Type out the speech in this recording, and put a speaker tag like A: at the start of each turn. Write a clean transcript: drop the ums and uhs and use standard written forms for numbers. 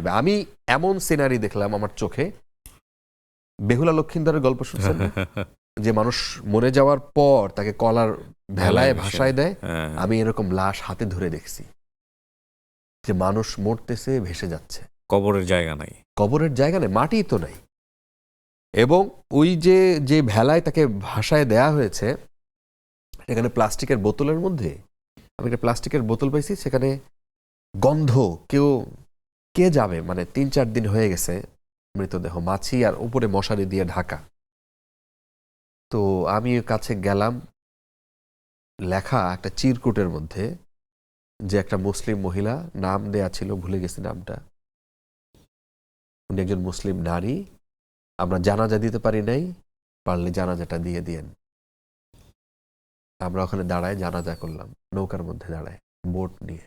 A: থাকবে। আমি এমন সিনারি দেখলাম আমার চোখে, বেহুলা লক্ষিন্দরের গল্প শুনছেন না? যে মানুষ মরে যাওয়ার পর তাকে কলার ভেলায় ভাসায় দেয়, আমি এরকম লাশ হাতে ধরে দেখছি যে মানুষ মরতেছে, ভেসে যাচ্ছে,
B: কবরের জায়গা নাই,
A: কবরের জায়গা নেই, মাটি তো নাই। এবং ওই যে যে ভেলায় তাকে ভাসায় দেয়া হয়েছে সেখানে প্লাস্টিকের বোতলের মধ্যে, আমি একটা প্লাস্টিকের বোতল পাইছি, সেখানে গন্ধ, কে যাবে, মানে ৩-৪ দিন হয়ে গেছে মৃতদেহ, মাছি আর উপরে মশারি দিয়ে ঢাকা। তো আমি কাছে গেলাম, লেখা একটা চিরকুটের মধ্যে যে একটা মুসলিম মহিলা, নাম দেয়া ছিল, ভুলে গেছি নামটা, উনি একজন মুসলিম নারী, আমরা জানাজা দিতে পারি নাই, পারলে জানাজাটা দিয়ে দিয়েন। আমরা ওখানে দাঁড়ায় জানাজা করলাম, নৌকার মধ্যে দাঁড়ায়, বোট নিয়ে।